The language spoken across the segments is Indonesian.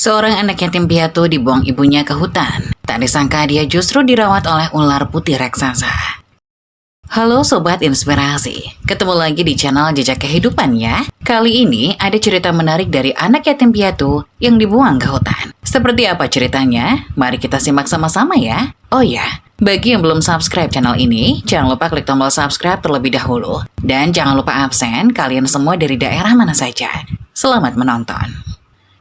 Seorang anak yatim piatu dibuang ibunya ke hutan. Tak disangka dia justru dirawat oleh ular putih raksasa. Halo Sobat Inspirasi, ketemu lagi di channel Jejak Kehidupan ya. Kali ini ada cerita menarik dari anak yatim piatu yang dibuang ke hutan. Seperti apa ceritanya? Mari kita simak sama-sama ya. Oh ya, bagi yang belum subscribe channel ini, jangan lupa klik tombol subscribe terlebih dahulu. Dan jangan lupa absen kalian semua dari daerah mana saja. Selamat menonton.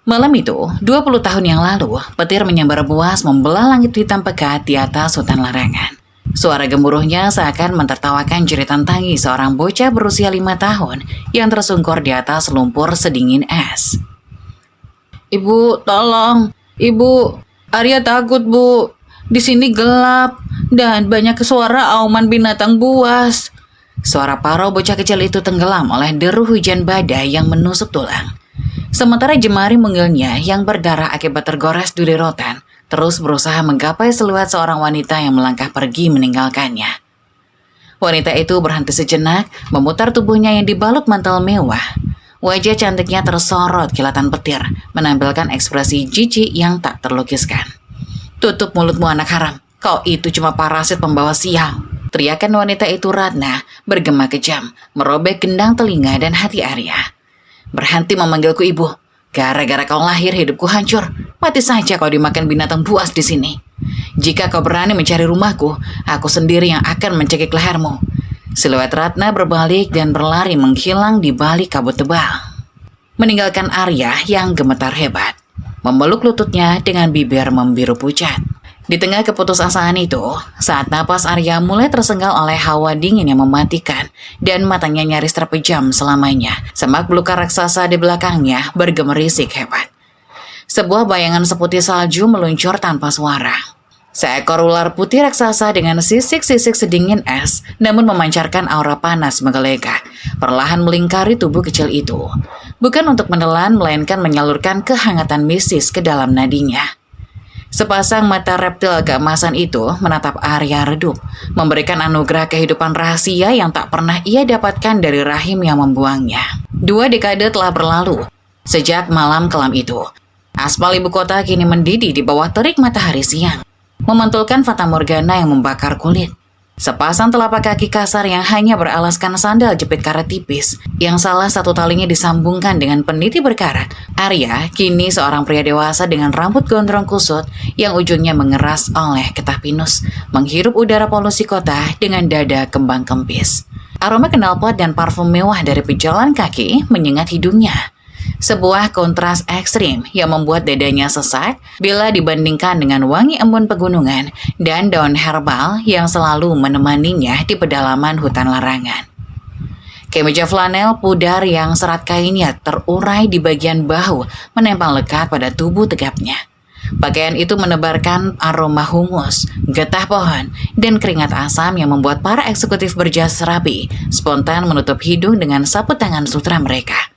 Malam itu, 20 tahun yang lalu, petir menyambar buas membelah langit hitam pekat di atas hutan larangan. Suara gemuruhnya seakan mentertawakan jeritan tangis seorang bocah berusia 5 tahun yang tersungkur di atas lumpur sedingin es. "Ibu, tolong! Ibu, Arya takut, Bu. Di sini gelap dan banyak suara auman binatang buas." Suara parau bocah kecil itu tenggelam oleh deru hujan badai yang menusuk tulang. Sementara jemari mungilnya yang berdarah akibat tergores duri rotan terus berusaha menggapai siluet seorang wanita yang melangkah pergi meninggalkannya. Wanita itu berhenti sejenak, memutar tubuhnya yang dibalut mantel mewah. Wajah cantiknya tersorot kilatan petir, menampilkan ekspresi jijik yang tak terlukiskan. "Tutup mulutmu anak haram, kau itu cuma parasit pembawa sial," teriakan wanita itu Ratna, bergema kejam, merobek gendang telinga dan hati Arya. "Berhenti memanggilku ibu. Gara-gara kau lahir hidupku hancur. Mati saja kau dimakan binatang buas di sini. Jika kau berani mencari rumahku, aku sendiri yang akan mencekik lehermu." Siluet Ratna berbalik dan berlari menghilang di balik kabut tebal, meninggalkan Arya yang gemetar hebat, memeluk lututnya dengan bibir membiru pucat. Di tengah keputusasaan itu, saat napas Arya mulai tersengal oleh hawa dingin yang mematikan dan matanya nyaris terpejam selamanya, semak belukar raksasa di belakangnya bergemerisik hebat. Sebuah bayangan seputih salju meluncur tanpa suara. Seekor ular putih raksasa dengan sisik-sisik sedingin es, namun memancarkan aura panas menggelegar, perlahan melingkari tubuh kecil itu. Bukan untuk menelan, melainkan menyalurkan kehangatan mistis ke dalam nadinya. Sepasang mata reptil keemasan itu menatap Arya redup, memberikan anugerah kehidupan rahasia yang tak pernah ia dapatkan dari rahim yang membuangnya. 2 dekade telah berlalu sejak malam kelam itu. Aspal ibu kota kini mendidih di bawah terik matahari siang, memantulkan fatamorgana yang membakar kulit. Sepasang telapak kaki kasar yang hanya beralaskan sandal jepit karet tipis, yang salah satu talinya disambungkan dengan peniti berkarat. Arya kini seorang pria dewasa dengan rambut gondrong kusut yang ujungnya mengeras oleh getah pinus, menghirup udara polusi kota dengan dada kembang kempis. Aroma knalpot dan parfum mewah dari pejalan kaki menyengat hidungnya. Sebuah kontras ekstrim yang membuat dadanya sesak bila dibandingkan dengan wangi embun pegunungan dan daun herbal yang selalu menemaninya di pedalaman hutan larangan. Kemeja flanel pudar yang serat kainnya terurai di bagian bahu menempel lekat pada tubuh tegapnya. Pakaian itu menebarkan aroma humus, getah pohon, dan keringat asam yang membuat para eksekutif berjas rapi spontan menutup hidung dengan sapu tangan sutra mereka.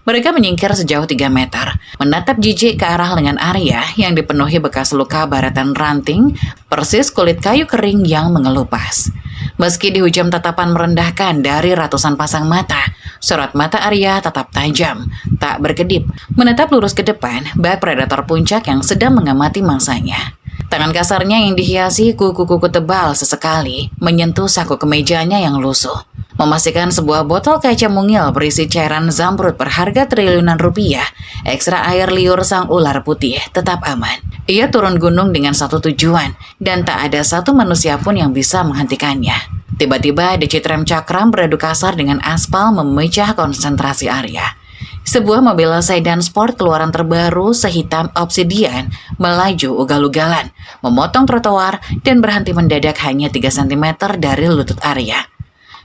Mereka menyingkir sejauh 3 meter, menatap jijik ke arah lengan Arya yang dipenuhi bekas luka baratan ranting, persis kulit kayu kering yang mengelupas. Meski dihujam tatapan merendahkan dari ratusan pasang mata, sorot mata Arya tetap tajam, tak berkedip, menatap lurus ke depan bak predator puncak yang sedang mengamati mangsanya. Tangan kasarnya yang dihiasi kuku-kuku tebal sesekali menyentuh saku kemejanya yang lusuh, memastikan sebuah botol kaca mungil berisi cairan zamrud berharga triliunan rupiah, ekstra air liur sang ular putih tetap aman. Ia turun gunung dengan satu tujuan, dan tak ada satu manusia pun yang bisa menghentikannya. Tiba-tiba decit rem cakram beradu kasar dengan aspal memecah konsentrasi Arya. Sebuah mobil sedan sport keluaran terbaru sehitam obsidian melaju ugal-ugalan, memotong trotoar dan berhenti mendadak hanya 3 cm dari lutut Arya.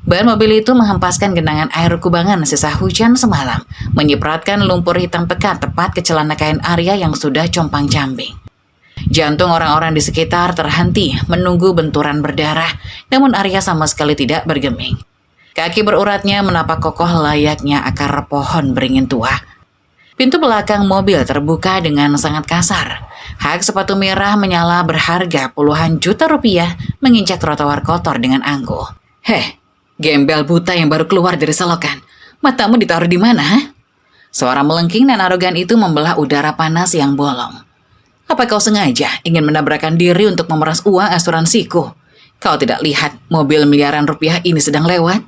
Ban mobil itu menghempaskan genangan air kubangan sisa hujan semalam, menyipratkan lumpur hitam pekat tepat ke celana kain Arya yang sudah compang-camping. Jantung orang-orang di sekitar terhenti menunggu benturan berdarah, namun Arya sama sekali tidak bergeming. Kaki beruratnya menapak kokoh layaknya akar pohon beringin tua. Pintu belakang mobil terbuka dengan sangat kasar. Hak sepatu merah menyala berharga puluhan juta rupiah menginjak trotoar kotor dengan angkuh. "Heh, gembel buta yang baru keluar dari selokan. Matamu ditaruh di mana? Suara melengking dan arogan itu membelah udara panas yang bolong. Apa kau sengaja ingin menabrakkan diri untuk memeras uang asuransiku? Kau tidak lihat mobil miliaran rupiah ini sedang lewat?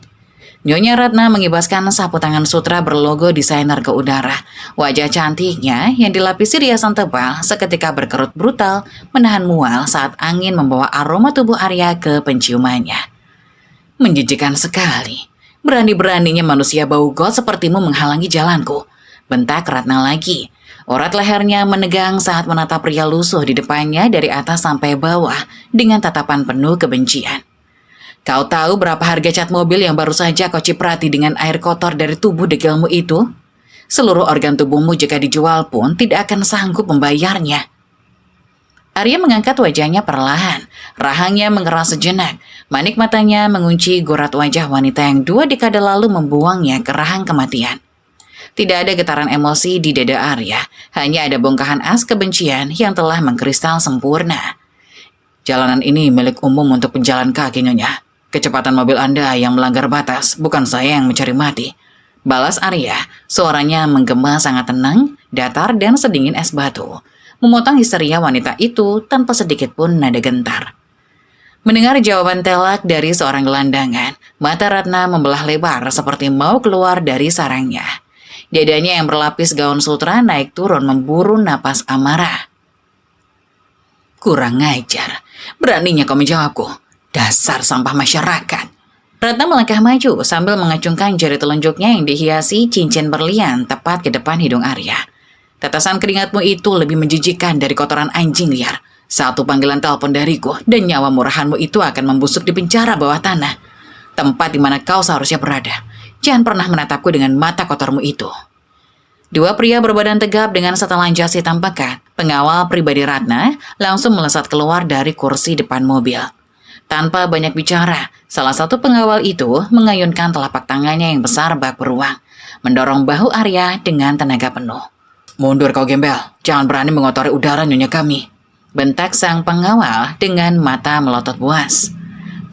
Nyonya Ratna mengibaskan sapu tangan sutra berlogo desainer ke udara. Wajah cantiknya yang dilapisi riasan tebal seketika berkerut brutal, menahan mual saat angin membawa aroma tubuh Arya ke penciumannya. Menjijikan sekali. Berani-beraninya manusia bau got sepertimu menghalangi jalanku. Bentak Ratna lagi. Urat lehernya menegang saat menatap pria lusuh di depannya dari atas sampai bawah dengan tatapan penuh kebencian. Kau tahu berapa harga cat mobil yang baru saja kau ciprati dengan air kotor dari tubuh degilmu itu? Seluruh organ tubuhmu jika dijual pun tidak akan sanggup membayarnya. Arya mengangkat wajahnya perlahan. Rahangnya mengeras sejenak. Manik matanya mengunci gurat wajah wanita yang 2 dekade lalu membuangnya ke rahang kematian. Tidak ada getaran emosi di dada Arya, hanya ada bongkahan as kebencian yang telah mengkristal sempurna. Jalanan ini milik umum untuk pejalan kaki, Nyonya. Kecepatan mobil Anda yang melanggar batas, bukan saya yang mencari mati. Balas Arya, suaranya menggema sangat tenang, datar dan sedingin es batu, memotong histeria wanita itu tanpa sedikit pun nada gentar. Mendengar jawaban telak dari seorang gelandangan, mata Ratna membelah lebar seperti mau keluar dari sarangnya. Dadanya yang berlapis gaun sutra naik turun memburu napas amarah. Kurang ajar, beraninya kau menjawabku. Dasar sampah masyarakat. Ratna melangkah maju sambil mengacungkan jari telunjuknya yang dihiasi cincin berlian tepat ke depan hidung Arya. Tetesan keringatmu itu lebih menjijikkan dari kotoran anjing liar. Satu panggilan telepon dariku dan nyawa murahanmu itu akan membusuk di penjara bawah tanah. Tempat di mana kau seharusnya berada. Jangan pernah menatapku dengan mata kotormu itu. Dua pria berbadan tegap dengan setelan jas hitam pekat, pengawal pribadi Ratna, langsung melesat keluar dari kursi depan mobil. Tanpa banyak bicara, salah satu pengawal itu mengayunkan telapak tangannya yang besar bak beruang, mendorong bahu Arya dengan tenaga penuh. Mundur kau gembel, jangan berani mengotori udara nyonya kami. Bentak sang pengawal dengan mata melotot buas.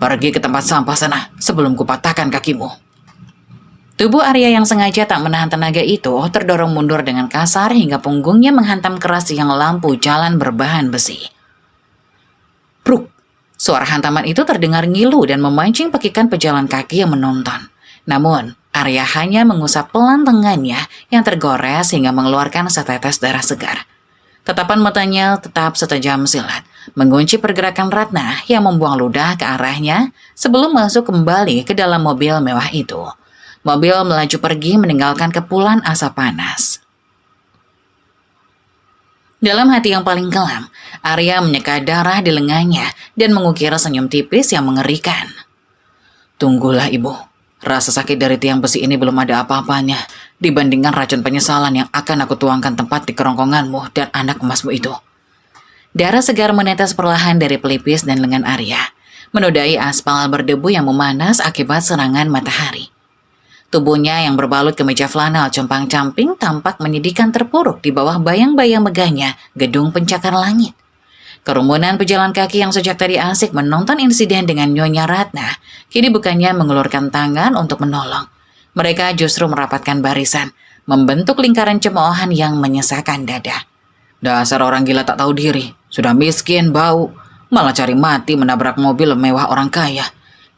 Pergi ke tempat sampah sana sebelum kupatahkan kakimu. Tubuh Arya yang sengaja tak menahan tenaga itu terdorong mundur dengan kasar hingga punggungnya menghantam keras yang lampu jalan berbahan besi. Bruk! Suara hantaman itu terdengar ngilu dan memancing pekikan pejalan kaki yang menonton. Namun, Arya hanya mengusap pelan lengannya yang tergores hingga mengeluarkan setetes darah segar. Tatapan matanya tetap setajam silat, mengunci pergerakan Ratna yang membuang ludah ke arahnya sebelum masuk kembali ke dalam mobil mewah itu. Mobil melaju pergi meninggalkan kepulan asap panas. Dalam hati yang paling kelam, Arya menyeka darah di lengannya dan mengukir senyum tipis yang mengerikan. Tunggulah ibu, rasa sakit dari tiang besi ini belum ada apa-apanya dibandingkan racun penyesalan yang akan aku tuangkan tempat di kerongkonganmu dan anak emasmu itu. Darah segar menetes perlahan dari pelipis dan lengan Arya, menodai aspal berdebu yang memanas akibat serangan matahari. Tubuhnya yang berbalut kemeja flanel compang-camping tampak menyedihkan terpuruk di bawah bayang-bayang megahnya gedung pencakar langit. Kerumunan pejalan kaki yang sejak tadi asik menonton insiden dengan Nyonya Ratna, kini bukannya mengulurkan tangan untuk menolong. Mereka justru merapatkan barisan, membentuk lingkaran cemoohan yang menyesakan dada. Dasar orang gila tak tahu diri, sudah miskin, bau, malah cari mati menabrak mobil mewah orang kaya.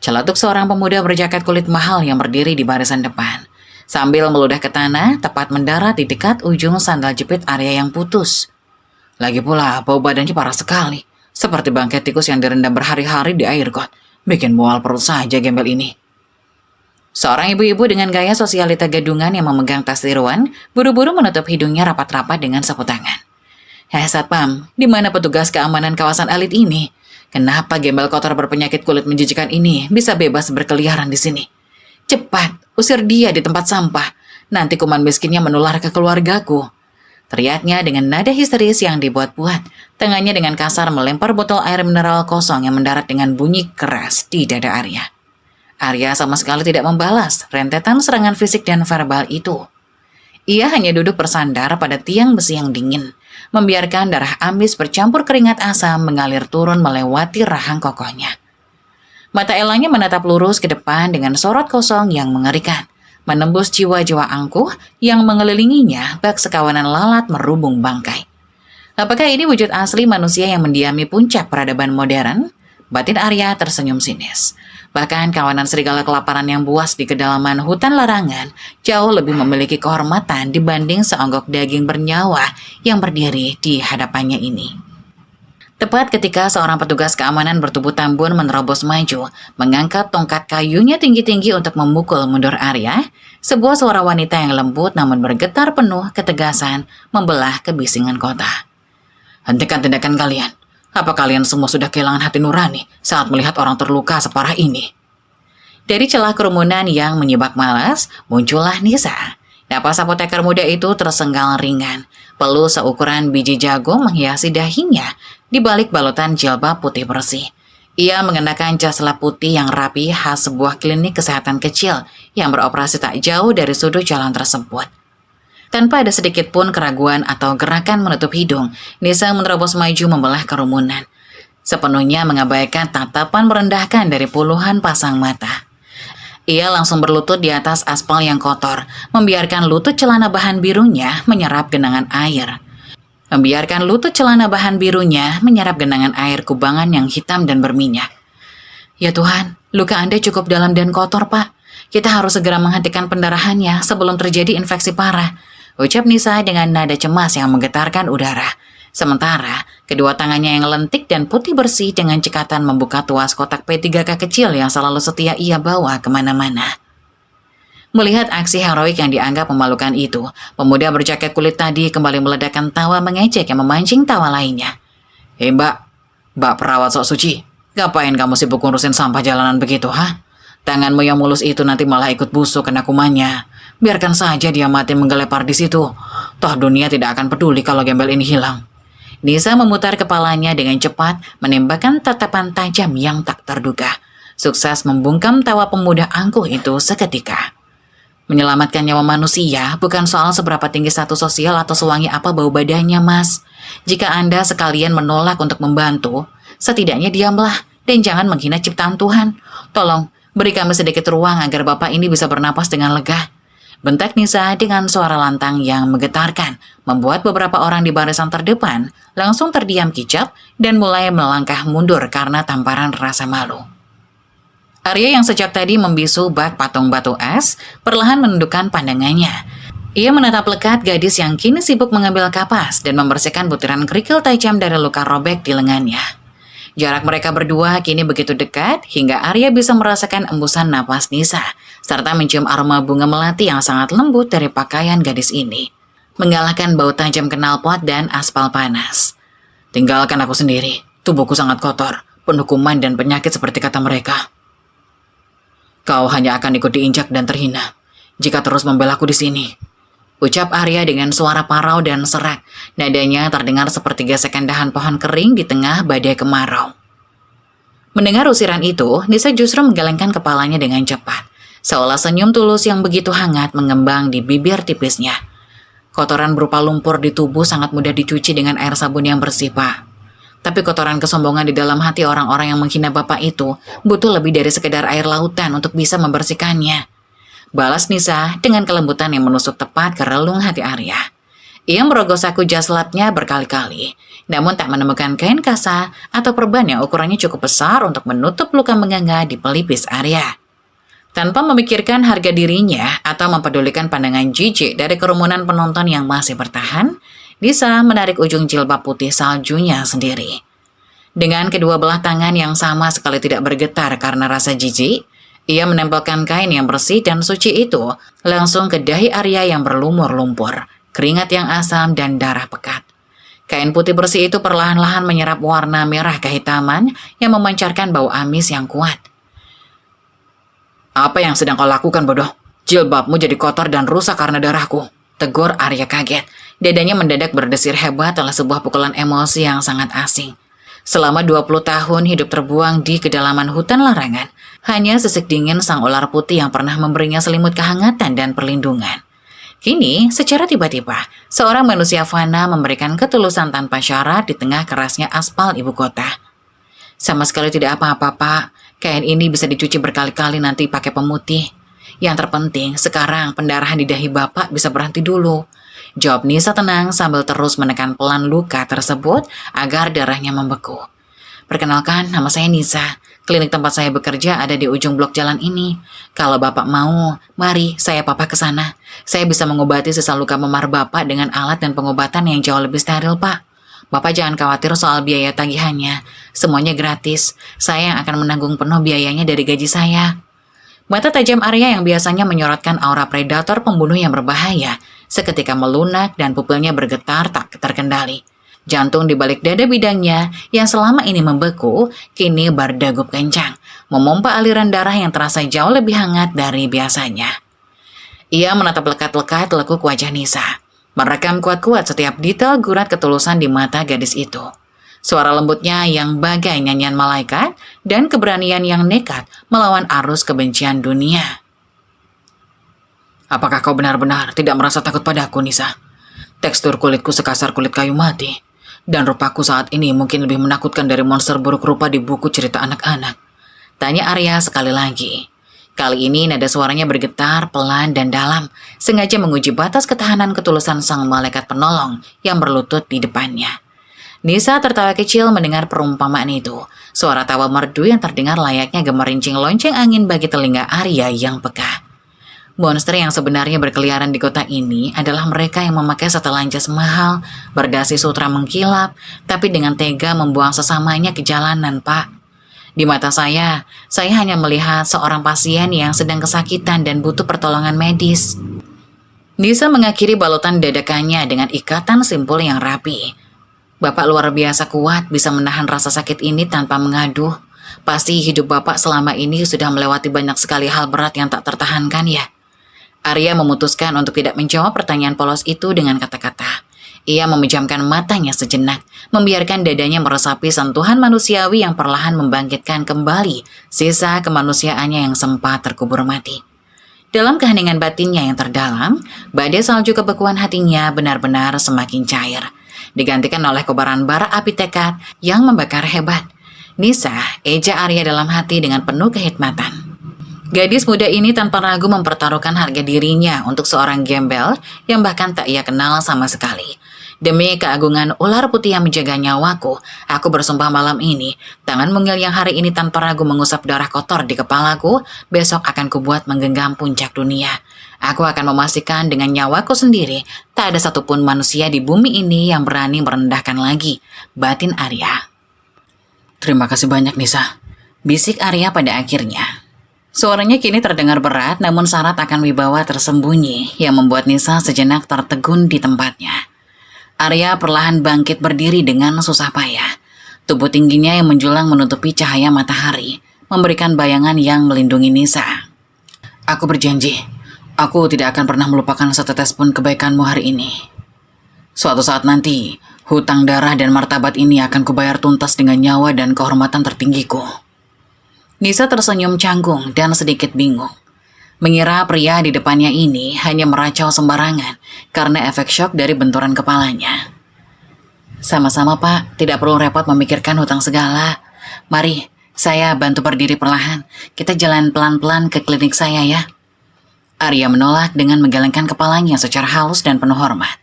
Celetuk seorang pemuda berjaket kulit mahal yang berdiri di barisan depan. Sambil meludah ke tanah, tepat mendarat di dekat ujung sandal jepit Arya yang putus. Lagi pula, bau badannya parah sekali. Seperti bangkai tikus yang direndam berhari-hari di air got. Bikin mual perut saja gembel ini. Seorang ibu-ibu dengan gaya sosialita gadungan yang memegang tas tiruan, buru-buru menutup hidungnya rapat-rapat dengan sapu tangan. Hei Satpam, di mana petugas keamanan kawasan elit ini? Kenapa gembel kotor berpenyakit kulit menjijikan ini bisa bebas berkeliaran di sini? Cepat, usir dia di tempat sampah. Nanti kuman miskinnya menular ke keluargaku. Teriaknya dengan nada histeris yang dibuat-buat. Tangannya dengan kasar melempar botol air mineral kosong yang mendarat dengan bunyi keras di dada Arya. Arya sama sekali tidak membalas rentetan serangan fisik dan verbal itu. Ia hanya duduk bersandar pada tiang besi yang dingin, membiarkan darah amis bercampur keringat asam mengalir turun melewati rahang kokohnya. Mata elanya menatap lurus ke depan dengan sorot kosong yang mengerikan. menembus jiwa-jiwa angkuh yang mengelilinginya bak sekawanan lalat merubung bangkai. Apakah ini wujud asli manusia yang mendiami puncak peradaban modern? Batin Arya tersenyum sinis. Bahkan kawanan serigala kelaparan yang buas di kedalaman hutan larangan jauh lebih memiliki kehormatan dibanding seonggok daging bernyawa yang berdiri di hadapannya ini. Tepat ketika seorang petugas keamanan bertubuh tambun menerobos maju, mengangkat tongkat kayunya tinggi-tinggi untuk memukul mundur Arya, sebuah suara wanita yang lembut namun bergetar penuh ketegasan membelah kebisingan kota. Hentikan tindakan kalian. Apa kalian semua sudah kehilangan hati nurani saat melihat orang terluka separah ini? Dari celah kerumunan yang menyibak malas, muncullah Nisa. Napas apoteker muda itu tersenggal ringan. Peluh seukuran biji jagung menghiasi dahinya di balik balutan jilbab putih bersih. Ia mengenakan jas lap putih yang rapi khas sebuah klinik kesehatan kecil yang beroperasi tak jauh dari sudut jalan tersebut. Tanpa ada sedikit pun keraguan atau gerakan menutup hidung, Nisa menerobos maju membelah kerumunan. Sepenuhnya mengabaikan tatapan merendahkan dari puluhan pasang mata. Ia langsung berlutut di atas aspal yang kotor, membiarkan lutut celana bahan birunya menyerap genangan air. Genangan air kubangan yang hitam dan berminyak. Ya Tuhan, luka Anda cukup dalam dan kotor, Pak. Kita harus segera menghentikan pendarahannya sebelum terjadi infeksi parah, ucap Nisa dengan nada cemas yang menggetarkan udara. Sementara, kedua tangannya yang lentik dan putih bersih dengan cekatan membuka tuas kotak P3K kecil yang selalu setia ia bawa kemana-mana. Melihat aksi heroik yang dianggap memalukan itu, pemuda berjaket kulit tadi kembali meledakkan tawa mengejek yang memancing tawa lainnya. Hei mbak perawat sok suci, ngapain kamu sibuk ngurusin sampah jalanan begitu, ha? Tanganmu yang mulus itu nanti malah ikut busuk kena kumannya. Biarkan saja dia mati menggelepar di situ. Toh dunia tidak akan peduli kalau gembel ini hilang. Nisa memutar kepalanya dengan cepat, menembakkan tatapan tajam yang tak terduga. Sukses membungkam tawa pemuda angkuh itu seketika. Menyelamatkan nyawa manusia bukan soal seberapa tinggi status sosial atau sewangi apa bau badannya, Mas. Jika Anda sekalian menolak untuk membantu, setidaknya diamlah dan jangan menghina ciptaan Tuhan. Tolong, beri kami sedikit ruang agar Bapak ini bisa bernapas dengan lega. Bentak Nisa dengan suara lantang yang menggetarkan, membuat beberapa orang di barisan terdepan langsung terdiam kicap dan mulai melangkah mundur karena tamparan rasa malu. Arya yang sejak tadi membisu bak patung batu es, perlahan menundukkan pandangannya. Ia menatap lekat gadis yang kini sibuk mengambil kapas dan membersihkan butiran kerikil tajam dari luka robek di lengannya. Jarak mereka berdua kini begitu dekat hingga Arya bisa merasakan embusan napas Nisa, serta mencium aroma bunga melati yang sangat lembut dari pakaian gadis ini, mengalahkan bau tajam knalpot dan aspal panas. Tinggalkan aku sendiri, tubuhku sangat kotor, penuh kuman dan penyakit seperti kata mereka. Kau hanya akan ikut diinjak dan terhina jika terus membelaku di sini, ucap Arya dengan suara parau dan serak. Nadanya terdengar seperti gesekan dahan pohon kering di tengah badai kemarau. Mendengar usiran itu, Nisa justru menggelengkan kepalanya dengan cepat, seolah senyum tulus yang begitu hangat mengembang di bibir tipisnya. Kotoran berupa lumpur di tubuh sangat mudah dicuci dengan air sabun yang bersih, Pak. Tapi kotoran kesombongan di dalam hati orang-orang yang menghina Bapak itu butuh lebih dari sekedar air lautan untuk bisa membersihkannya, balas Nisa dengan kelembutan yang menusuk tepat ke relung hati Arya. Ia merogoh saku jas lapnya berkali-kali, namun tak menemukan kain kasa atau perban yang ukurannya cukup besar untuk menutup luka menganga di pelipis Arya. Tanpa memikirkan harga dirinya atau mempedulikan pandangan jijik dari kerumunan penonton yang masih bertahan, Nisa menarik ujung jilbab putih saljunya sendiri. Dengan kedua belah tangan yang sama sekali tidak bergetar karena rasa jijik, ia menempelkan kain yang bersih dan suci itu langsung ke dahi Arya yang berlumur lumpur, keringat yang asam dan darah pekat. Kain putih bersih itu perlahan-lahan menyerap warna merah kehitaman yang memancarkan bau amis yang kuat. Apa yang sedang kau lakukan, bodoh? Jilbabmu jadi kotor dan rusak karena darahku, tegur Arya kaget. Dadanya mendadak berdesir hebat oleh sebuah pukulan emosi yang sangat asing. Selama 20 tahun hidup terbuang di kedalaman hutan larangan, hanya sisik dingin sang ular putih yang pernah memberinya selimut kehangatan dan perlindungan. Kini, secara tiba-tiba, seorang manusia fana memberikan ketulusan tanpa syarat di tengah kerasnya aspal ibu kota. Sama sekali tidak apa-apa, Pak. Kain ini bisa dicuci berkali-kali nanti pakai pemutih. Yang terpenting sekarang pendarahan di dahi Bapak bisa berhenti dulu. Jawab Nisa tenang sambil terus menekan pelan luka tersebut agar darahnya membeku. Perkenalkan, nama saya Nisa. Klinik tempat saya bekerja ada di ujung blok jalan ini. Kalau Bapak mau, mari saya Papa ke sana. Saya bisa mengobati sisa luka memar Bapak dengan alat dan pengobatan yang jauh lebih steril, Pak. Bapak jangan khawatir soal biaya tagihannya. Semuanya gratis. Saya yang akan menanggung penuh biayanya dari gaji saya. Mata tajam Arya yang biasanya menyorotkan aura predator pembunuh yang berbahaya seketika melunak dan pupilnya bergetar tak terkendali. Jantung di balik dada bidangnya yang selama ini membeku, kini berdegup kencang, memompa aliran darah yang terasa jauh lebih hangat dari biasanya. Ia menatap lekat-lekat lekuk wajah Nisa, merekam kuat-kuat setiap detail gurat ketulusan di mata gadis itu. Suara lembutnya yang bagai nyanyian malaikat dan keberanian yang nekat melawan arus kebencian dunia. Apakah kau benar-benar tidak merasa takut padaku, Nisa? Tekstur kulitku sekasar kulit kayu mati. Dan rupaku saat ini mungkin lebih menakutkan dari monster buruk rupa di buku cerita anak-anak. Tanya Arya sekali lagi. Kali ini nada suaranya bergetar, pelan dan dalam, sengaja menguji batas ketahanan ketulusan sang malaikat penolong yang berlutut di depannya. Nisa tertawa kecil mendengar perumpamaan itu. Suara tawa merdu yang terdengar layaknya gemerincing lonceng angin bagi telinga Arya yang peka. Monster yang sebenarnya berkeliaran di kota ini adalah mereka yang memakai setelan jas mahal, berdasi sutra mengkilap, tapi dengan tega membuang sesamanya ke jalanan, Pak. Di mata saya hanya melihat seorang pasien yang sedang kesakitan dan butuh pertolongan medis. Nisa mengakhiri balutan dadakannya dengan ikatan simpul yang rapi. Bapak luar biasa kuat bisa menahan rasa sakit ini tanpa mengaduh. Pasti hidup Bapak selama ini sudah melewati banyak sekali hal berat yang tak tertahankan ya. Arya memutuskan untuk tidak menjawab pertanyaan polos itu dengan kata-kata. Ia memejamkan matanya sejenak, membiarkan dadanya meresapi sentuhan manusiawi yang perlahan membangkitkan kembali sisa kemanusiaannya yang sempat terkubur mati. Dalam keheningan batinnya yang terdalam, badai salju kebekuan hatinya benar-benar semakin cair, digantikan oleh kobaran bara api tekad yang membakar hebat. Nisa, eja Arya dalam hati dengan penuh kehikmatan. Gadis muda ini tanpa ragu mempertaruhkan harga dirinya untuk seorang gembel yang bahkan tak ia kenal sama sekali. Demi keagungan ular putih yang menjaga nyawaku, aku bersumpah malam ini, tangan mungil yang hari ini tanpa ragu mengusap darah kotor di kepalaku, besok akan kubuat menggenggam puncak dunia. Aku akan memastikan dengan nyawaku sendiri, tak ada satupun manusia di bumi ini yang berani merendahkan lagi, batin Arya. Terima kasih banyak, Nisa, bisik Arya pada akhirnya. Suaranya kini terdengar berat namun syarat akan wibawa tersembunyi yang membuat Nisa sejenak tertegun di tempatnya. Arya perlahan bangkit berdiri dengan susah payah. Tubuh tingginya yang menjulang menutupi cahaya matahari, memberikan bayangan yang melindungi Nisa. Aku berjanji, aku tidak akan pernah melupakan setetes pun kebaikanmu hari ini. Suatu saat nanti, hutang darah dan martabat ini akan kubayar tuntas dengan nyawa dan kehormatan tertinggiku. Nisa tersenyum canggung dan sedikit bingung. Mengira pria di depannya ini hanya meracau sembarangan karena efek shock dari benturan kepalanya. Sama-sama, Pak, tidak perlu repot memikirkan hutang segala. Mari, saya bantu berdiri perlahan. Kita jalan pelan-pelan ke klinik saya ya. Arya menolak dengan menggelengkan kepalanya secara halus dan penuh hormat.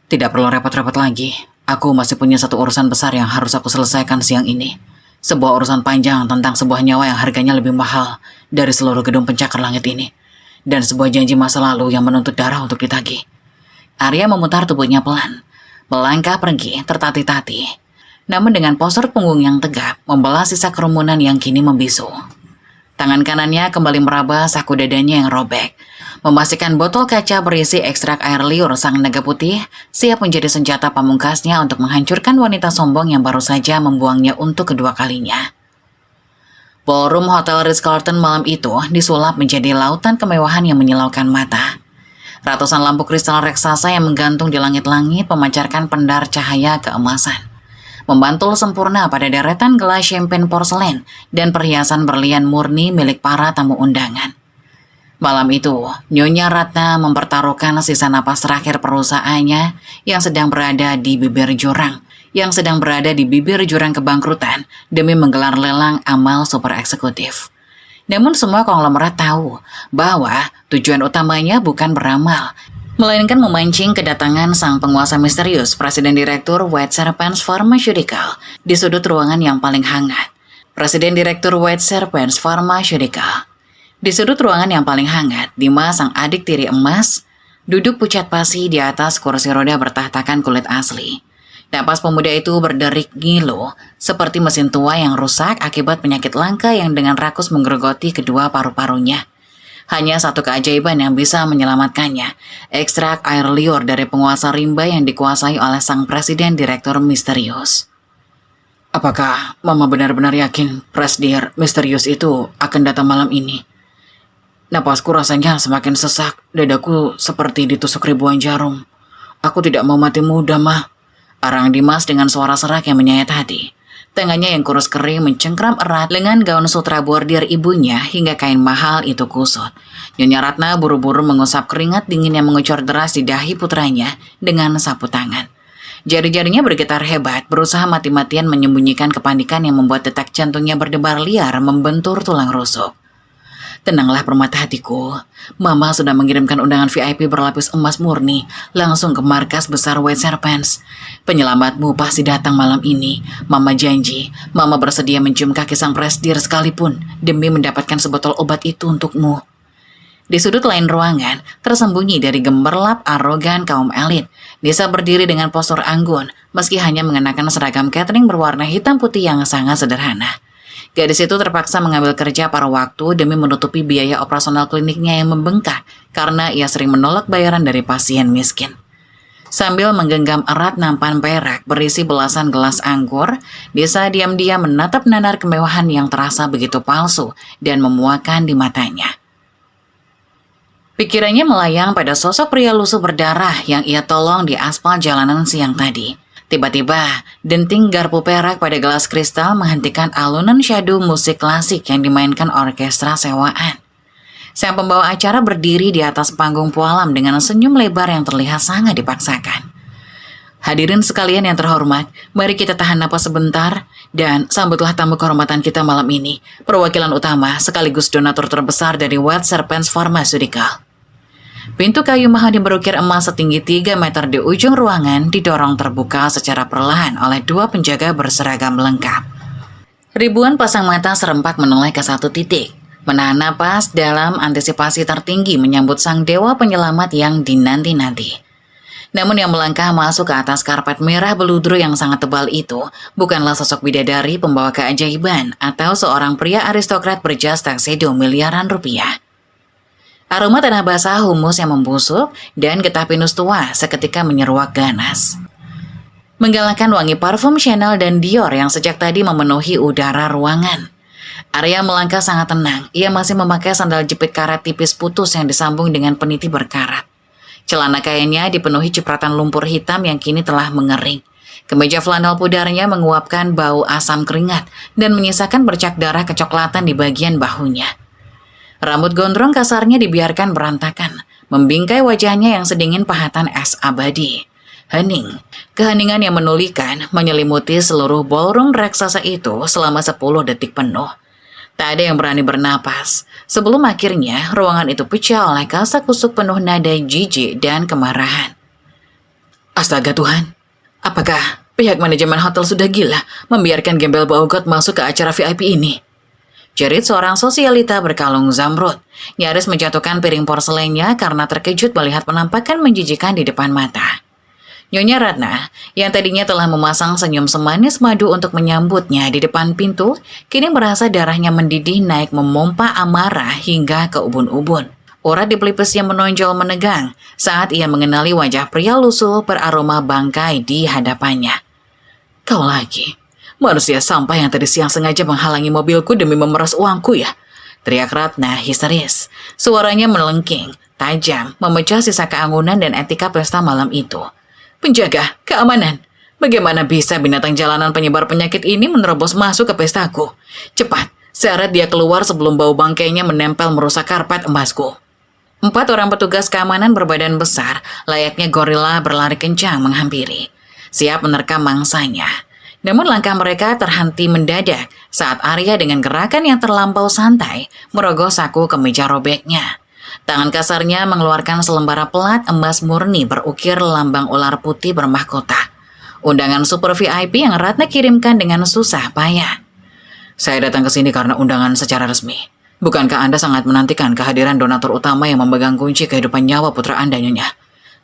Tidak perlu repot-repot lagi. Aku masih punya satu urusan besar yang harus aku selesaikan siang ini. Sebuah urusan panjang tentang sebuah nyawa yang harganya lebih mahal dari seluruh gedung pencakar langit ini. Dan sebuah janji masa lalu yang menuntut darah untuk ditagih. Arya memutar tubuhnya pelan, melangkah pergi tertati-tati. Namun dengan postur punggung yang tegap, membelah sisa kerumunan yang kini membisu. Tangan kanannya kembali meraba saku dadanya yang robek, memastikan botol kaca berisi ekstrak air liur sang naga putih siap menjadi senjata pamungkasnya untuk menghancurkan wanita sombong yang baru saja membuangnya untuk kedua kalinya. Ballroom Hotel Ritz-Carlton malam itu disulap menjadi lautan kemewahan yang menyilaukan mata. Ratusan lampu kristal raksasa yang menggantung di langit-langit memancarkan pendar cahaya keemasan, membantul sempurna pada deretan gelas champagne porselen dan perhiasan berlian murni milik para tamu undangan. Malam itu, Nyonya Ratna mempertaruhkan sisa napas terakhir perusahaannya yang sedang berada di bibir jurang kebangkrutan demi menggelar lelang amal super eksekutif. Namun semua konglomerat tahu bahwa tujuan utamanya bukan beramal, melainkan memancing kedatangan sang penguasa misterius, Presiden Direktur White Serpents Pharmaceutical, di sudut ruangan yang paling hangat. Presiden Direktur White Serpents Pharmaceutical. Di sudut ruangan yang paling hangat, Dimas, sang adik tiri emas, duduk pucat pasi di atas kursi roda bertahtakan kulit asli. Napas pemuda itu berderik ngilu, seperti mesin tua yang rusak akibat penyakit langka yang dengan rakus menggerogoti kedua paru-parunya. Hanya satu keajaiban yang bisa menyelamatkannya, ekstrak air liur dari penguasa rimba yang dikuasai oleh sang presiden direktur misterius. Apakah Mama benar-benar yakin Presdir misterius itu akan datang malam ini? Napasku rasanya semakin sesak, dadaku seperti ditusuk ribuan jarum. Aku tidak mau mati muda, Mah. Arang Dimas dengan suara serak yang menyayat hati. Tangannya yang kurus kering mencengkram erat lengan gaun sutra bordir ibunya hingga kain mahal itu kusut. Nyonya Ratna buru-buru mengusap keringat dingin yang mengucur deras di dahi putranya dengan sapu tangan. Jari-jarinya bergetar hebat, berusaha mati-matian menyembunyikan kepanikan yang membuat detak jantungnya berdebar liar membentur tulang rusuk. Tenanglah permata hatiku, Mama sudah mengirimkan undangan VIP berlapis emas murni langsung ke markas besar White Serpents. Penyelamatmu pasti datang malam ini. Mama janji, Mama bersedia mencium kaki sang presdir sekalipun demi mendapatkan sebotol obat itu untukmu. Di sudut lain ruangan, tersembunyi dari gemerlap arogan kaum elit, Desa berdiri dengan postur anggun meski hanya mengenakan seragam catering berwarna hitam putih yang sangat sederhana. Gadis itu terpaksa mengambil kerja paruh waktu demi menutupi biaya operasional kliniknya yang membengkak karena ia sering menolak bayaran dari pasien miskin. Sambil menggenggam erat nampan perak berisi belasan gelas anggur, Desa diam-diam menatap nanar kemewahan yang terasa begitu palsu dan memuakan di matanya. Pikirannya melayang pada sosok pria lusuh berdarah yang ia tolong di aspal jalanan siang tadi. Tiba-tiba, denting garpu perak pada gelas kristal menghentikan alunan syadu musik klasik yang dimainkan orkestra sewaan. Sang pembawa acara berdiri di atas panggung pualam dengan senyum lebar yang terlihat sangat dipaksakan. Hadirin sekalian yang terhormat, mari kita tahan napas sebentar dan sambutlah tamu kehormatan kita malam ini, perwakilan utama sekaligus donatur terbesar dari White Serpents Pharmaceutical. Pintu kayu mahal berukir emas setinggi 3 meter di ujung ruangan didorong terbuka secara perlahan oleh 2 penjaga berseragam lengkap. Ribuan pasang mata serempak menoleh ke satu titik, menahan napas dalam antisipasi tertinggi menyambut sang dewa penyelamat yang dinanti-nanti. Namun yang melangkah masuk ke atas karpet merah beludru yang sangat tebal itu bukanlah sosok bidadari pembawa keajaiban atau seorang pria aristokrat berjas tuxedo miliaran rupiah. Aroma tanah basah, humus yang membusuk, dan getah pinus tua seketika menyeruak ganas. Menggalakkan wangi parfum Chanel dan Dior yang sejak tadi memenuhi udara ruangan. Arya melangkah sangat tenang, ia masih memakai sandal jepit karat tipis putus yang disambung dengan peniti berkarat. Celana kainnya dipenuhi cipratan lumpur hitam yang kini telah mengering. Kemeja flanel pudarnya menguapkan bau asam keringat dan menyisakan bercak darah kecoklatan di bagian bahunya. Rambut gondrong kasarnya dibiarkan berantakan, membingkai wajahnya yang sedingin pahatan es abadi. Hening, keheningan yang menulikan menyelimuti seluruh ballroom raksasa itu selama 10 detik penuh. Tak ada yang berani bernapas, sebelum akhirnya ruangan itu pecah oleh kasak-kusuk penuh nada jijik dan kemarahan. Astaga Tuhan, apakah pihak manajemen hotel sudah gila membiarkan gembel baugot masuk ke acara VIP ini? Jerit seorang sosialita berkalung zamrud, nyaris menjatuhkan piring porselennya karena terkejut melihat penampakan menjijikan di depan mata. Nyonya Ratna, yang tadinya telah memasang senyum semanis madu untuk menyambutnya di depan pintu, kini merasa darahnya mendidih naik memompa amarah hingga ke ubun-ubun. Urat di pelipisnya menonjol menegang saat ia mengenali wajah pria lusuh beraroma bangkai di hadapannya. Kau lagi. Manusia sampah yang tadi siang sengaja menghalangi mobilku demi memeras uangku ya? Teriak Ratna histeris. Suaranya melengking, tajam, memecah sisa keanggunan dan etika pesta malam itu. Penjaga, keamanan. Bagaimana bisa binatang jalanan penyebar penyakit ini menerobos masuk ke pestaku? Cepat, seret dia keluar sebelum bau bangkainya menempel merusak karpet emasku. 4 orang petugas keamanan berbadan besar, layaknya gorila berlari kencang menghampiri. Siap menerkam mangsanya. Namun langkah mereka terhenti mendadak saat Arya dengan gerakan yang terlampau santai merogoh saku kemeja robeknya. Tangan kasarnya mengeluarkan selembar plat emas murni berukir lambang ular putih bermahkota. Undangan super VIP yang Ratna kirimkan dengan susah payah. Saya datang ke sini karena undangan secara resmi. Bukankah Anda sangat menantikan kehadiran donatur utama yang memegang kunci kehidupan nyawa putra Anda, Nyonya?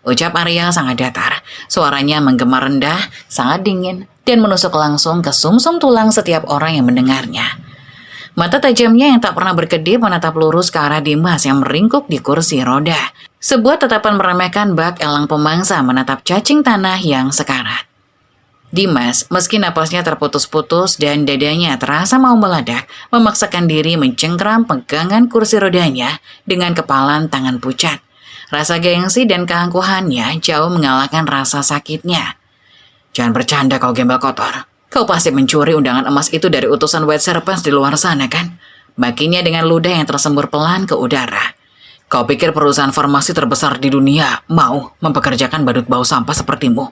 Ucap Arya sangat datar. Suaranya menggema rendah, sangat dingin, dan menusuk langsung ke sumsum tulang setiap orang yang mendengarnya. Mata tajamnya yang tak pernah berkedip menatap lurus ke arah Dimas yang meringkuk di kursi roda. Sebuah tatapan meremehkan bak elang pemangsa menatap cacing tanah yang sekarat. Dimas, meski napasnya terputus-putus dan dadanya terasa mau meledak, memaksakan diri mencengkram pegangan kursi rodanya dengan kepalan tangan pucat. Rasa gengsi dan keangkuhannya jauh mengalahkan rasa sakitnya. Jangan bercanda kau gembel kotor. Kau pasti mencuri undangan emas itu dari utusan White Serpents di luar sana kan? Bakinya dengan ludah yang tersembur pelan ke udara. Kau pikir perusahaan farmasi terbesar di dunia mau mempekerjakan badut bau sampah sepertimu?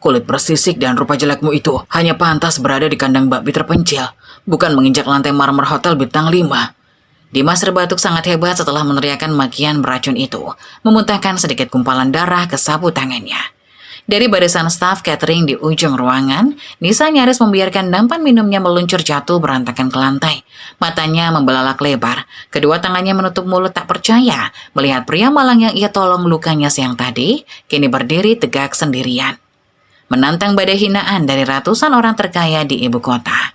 Kulit bersisik dan rupa jelekmu itu hanya pantas berada di kandang babi terpencil, bukan menginjak lantai marmer hotel bintang 5. Dimas terbatuk sangat hebat setelah meneriakkan makian beracun itu, memuntahkan sedikit gumpalan darah ke sapu tangannya. Dari barisan staf catering di ujung ruangan, Nisa nyaris membiarkan nampan minumnya meluncur jatuh berantakan ke lantai. Matanya membelalak lebar, kedua tangannya menutup mulut tak percaya melihat pria malang yang ia tolong lukanya siang tadi, kini berdiri tegak sendirian. Menantang badai hinaan dari ratusan orang terkaya di ibu kota.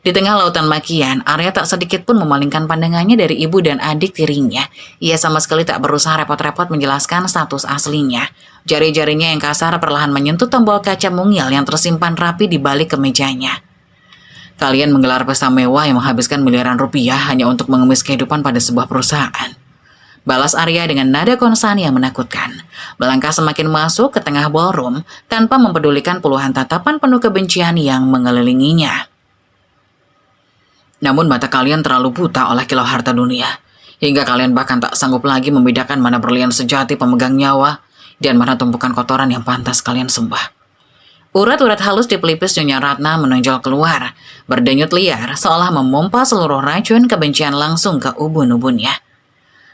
Di tengah lautan makian, Arya tak sedikit pun memalingkan pandangannya dari ibu dan adik tirinya. Ia sama sekali tak berusaha repot-repot menjelaskan status aslinya. Jari-jarinya yang kasar perlahan menyentuh tombol kaca mungil yang tersimpan rapi di balik kemejanya. Kalian menggelar pesta mewah yang menghabiskan miliaran rupiah hanya untuk mengemis kehidupan pada sebuah perusahaan. Balas Arya dengan nada konsan yang menakutkan. Melangkah semakin masuk ke tengah ballroom tanpa mempedulikan puluhan tatapan penuh kebencian yang mengelilinginya. Namun mata kalian terlalu buta oleh kilau harta dunia, hingga kalian bahkan tak sanggup lagi membedakan mana berlian sejati pemegang nyawa dan mana tumpukan kotoran yang pantas kalian sembah. Urat-urat halus di pelipis Nyonya Ratna menonjol keluar, berdenyut liar seolah memompa seluruh racun kebencian langsung ke ubun-ubunnya.